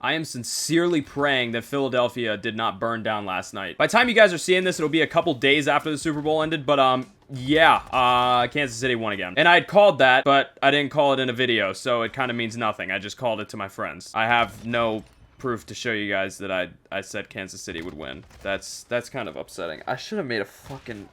I am sincerely praying that Philadelphia did not burn down last night. By the time you guys are seeing this, it'll be a couple days after the Super Bowl ended, but yeah, Kansas City won again. And I had called that, but I didn't call it in a video, so it kind of means nothing. I just called it to my friends. I have no proof to show you guys that I said Kansas City would win. That's kind of upsetting. I should have made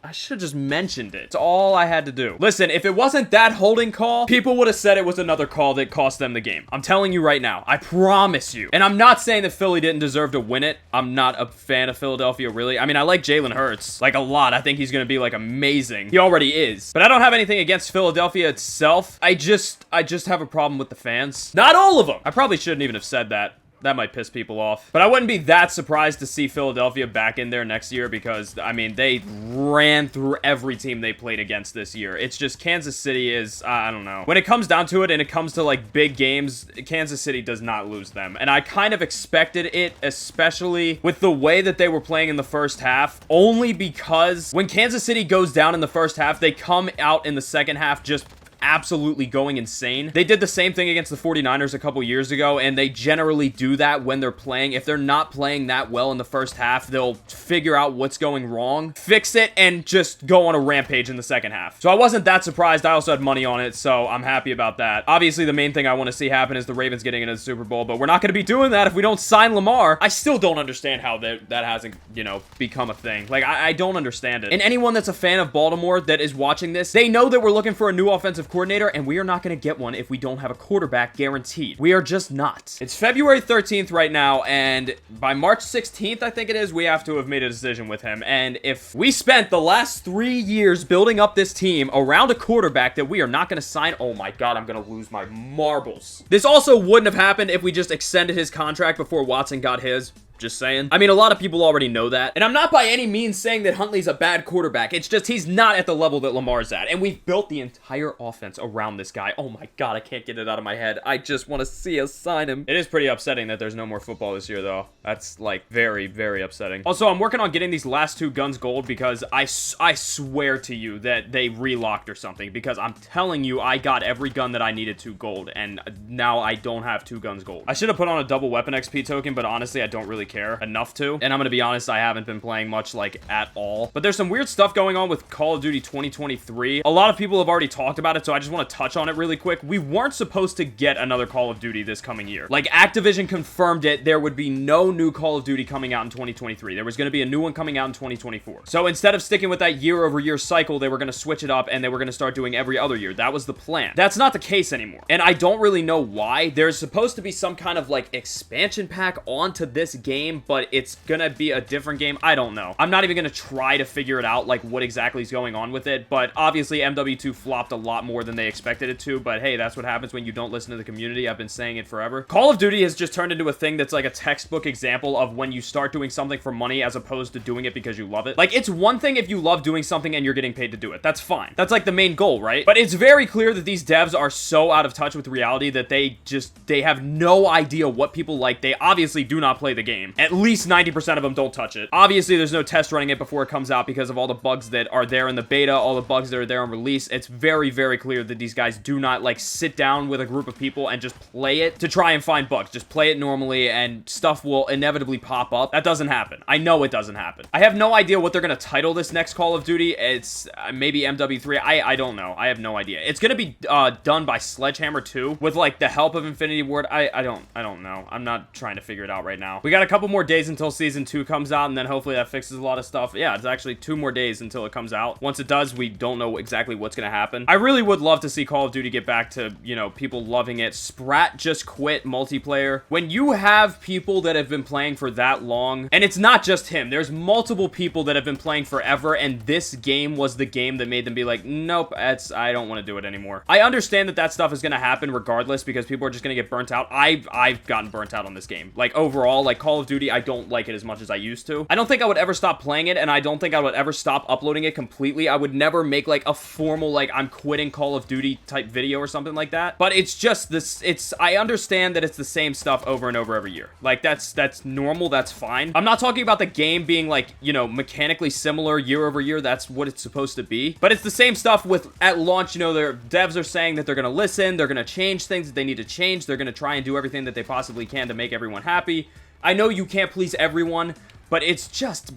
I should have just mentioned it. It's all I had to do. Listen, if it wasn't that holding call, people would have said it was another call that cost them the game. I'm telling you right now. I promise you. And I'm not saying that Philly didn't deserve to win it. I'm not a fan of Philadelphia, really. I mean, I like Jalen Hurts, like, a lot. I think he's gonna be, like, amazing. He already is. But I don't have anything against Philadelphia itself. I just have a problem with the fans. Not all of them! I probably shouldn't even have said that. That might piss people off. But I wouldn't be that surprised to see Philadelphia back in there next year because, I mean, they ran through every team they played against this year. It's just Kansas City is, I don't know. When it comes down to it and it comes to, like, big games, Kansas City does not lose them. And I kind of expected it, especially with the way that they were playing in the first half, only because when Kansas City goes down in the first half, they come out in the second half just absolutely going insane. They did the same thing against the 49ers a couple years ago, and they generally do that when they're playing. If they're not playing that well in the first half, they'll figure out what's going wrong, fix it, and just go on a rampage in the second half. So I wasn't that surprised. I also had money on it, so I'm happy about that. Obviously, the main thing I want to see happen is the Ravens getting into the Super Bowl, but we're not going to be doing that if we don't sign Lamar. I still don't understand how that hasn't, you know, become a thing. Like, I don't understand it. And anyone that's a fan of Baltimore that is watching this, they know that we're looking for a new offensive coordinator, and we are not going to get one if we don't have a quarterback guaranteed. We are just not. It's February 13th right now, and by March 16th, I think it is, we have to have made a decision with him. And if we spent the last 3 years building up this team around a quarterback that we are not going to sign, oh my god, I'm going to lose my marbles. This also wouldn't have happened if we just extended his contract before Watson got his. Just saying. I mean, a lot of people already know that. And I'm not by any means saying that Huntley's a bad quarterback. It's just he's not at the level that Lamar's at. And we've built the entire offense around this guy. Oh my god, I can't get it out of my head. I just want to see us sign him. It is pretty upsetting that there's no more football this year, though. That's, like, very, very upsetting. Also, I'm working on getting these last 2 guns gold because I swear to you that they relocked or something. Because I'm telling you, I got every gun that I needed to gold. And now I don't have 2 guns gold. I should have put on a double weapon XP token, but honestly, I don't really care enough to. And I'm gonna be honest, I haven't been playing much, like, at all. But there's some weird stuff going on with Call of Duty 2023. A lot of people have already talked about it, so I just want to touch on it really quick. We weren't supposed to get another Call of Duty this coming year. Like, Activision confirmed it. There would be no new Call of Duty coming out in 2023. There was gonna be a new one coming out in 2024. So instead of sticking with that year-over-year cycle, they were gonna switch it up, and they were gonna start doing every other year. That was the plan. That's not the case anymore. And I don't really know why. There's supposed to be some kind of, like, expansion pack onto this game, but it's gonna be a different game. I don't know. I'm not even gonna try to figure it out, like, what exactly is going on with it, but obviously MW2 flopped a lot more than they expected it to, but hey, that's what happens when you don't listen to the community. I've been saying it forever. Call of Duty has just turned into a thing that's like a textbook example of when you start doing something for money as opposed to doing it because you love it. Like, it's one thing if you love doing something and you're getting paid to do it. That's fine. That's like the main goal, right? But it's very clear that these devs are so out of touch with reality that they have no idea what people like. They obviously do not play the game. At least 90% of them don't touch it. Obviously, there's no test running it before it comes out because of all the bugs that are there in the beta, all the bugs that are there on release. It's very, very clear that these guys do not, like, sit down with a group of people and just play it to try and find bugs. Just play it normally and stuff will inevitably pop up. That doesn't happen. I know it doesn't happen. I have no idea what they're going to title this next Call of Duty. It's maybe MW3. I don't know. I have no idea. It's going to be done by Sledgehammer 2 with, like, the help of Infinity Ward. I don't know. I'm not trying to figure it out right now. We got a couple more days until Season 2 comes out, and then hopefully that fixes a lot of stuff. Yeah, it's actually 2 more days until it comes out. Once it does, we don't know exactly what's going to happen. I really would love to see Call of Duty get back to, you know, people loving it. Sprat just quit multiplayer. When you have people that have been playing for that long, and it's not just him, there's multiple people that have been playing forever, and this game was the game that made them be like, nope, I don't want to do it anymore. I understand that that stuff is going to happen regardless because people are just going to get burnt out. I've gotten burnt out on this game. Like, overall, like, Call of Duty, I don't like it as much as I used to. I don't think I would ever stop playing it, and I don't think I would ever stop uploading it completely. I would never make like a formal, like, I'm quitting Call of Duty type video or something like that. But it's just this, I understand that it's the same stuff over and over every year. Like, that's normal, that's fine. I'm not talking about the game being like, you know, mechanically similar year over year. That's what it's supposed to be. But it's the same stuff with, at launch, you know, their devs are saying that they're going to listen, they're going to change things that they need to change, they're going to try and do everything that they possibly can to make everyone happy. I know you can't please everyone, but it's just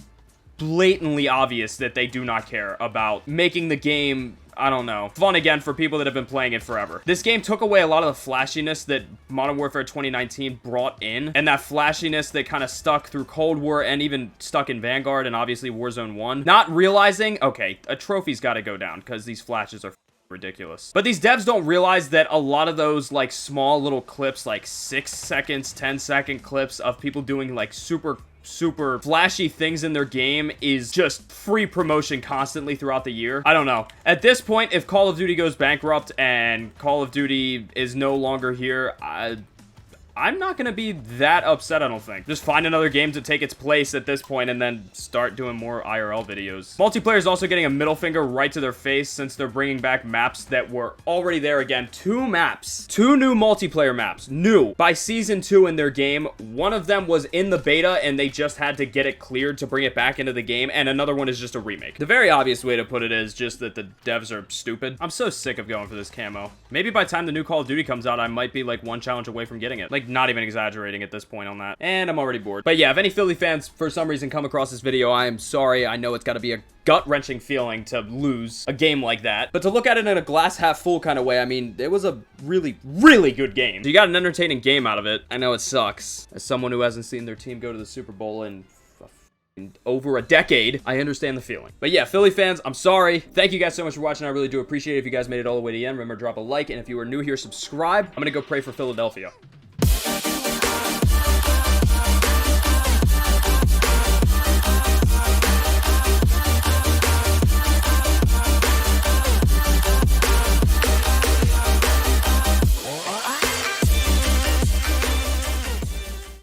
blatantly obvious that they do not care about making the game, I don't know, fun again for people that have been playing it forever. This game took away a lot of the flashiness that Modern Warfare 2019 brought in, and that flashiness that kind of stuck through Cold War and even stuck in Vanguard and obviously Warzone 1. Not realizing, okay, a trophy's got to go down because these flashes are ridiculous. But these devs don't realize that a lot of those like small little clips, like 6 seconds, 10-second clips of people doing like super flashy things in their game is just free promotion constantly throughout the year. I don't know. At this point, if Call of Duty goes bankrupt and Call of Duty is no longer here, I'm not going to be that upset, I don't think. Just find another game to take its place at this point and then start doing more IRL videos. Multiplayer is also getting a middle finger right to their face since they're bringing back maps that were already there again. 2 maps. 2 new multiplayer maps. New. By Season 2 in their game. One of them was in the beta and they just had to get it cleared to bring it back into the game. And another one is just a remake. The very obvious way to put it is just that the devs are stupid. I'm so sick of going for this camo. Maybe by the time the new Call of Duty comes out, I might be like 1 challenge away from getting it. Like, not even exaggerating at this point on that. And I'm already bored. But yeah, if any Philly fans for some reason come across this video, I am sorry. I know it's got to be a gut-wrenching feeling to lose a game like that. But to look at it in a glass half full kind of way, I mean, it was a really, really good game. You got an entertaining game out of it. I know it sucks. As someone who hasn't seen their team go to the Super Bowl in over a decade, I understand the feeling. But yeah, Philly fans, I'm sorry. Thank you guys so much for watching. I really do appreciate it. If you guys made it all the way to the end, remember, drop a like. And if you are new here, subscribe. I'm going to go pray for Philadelphia.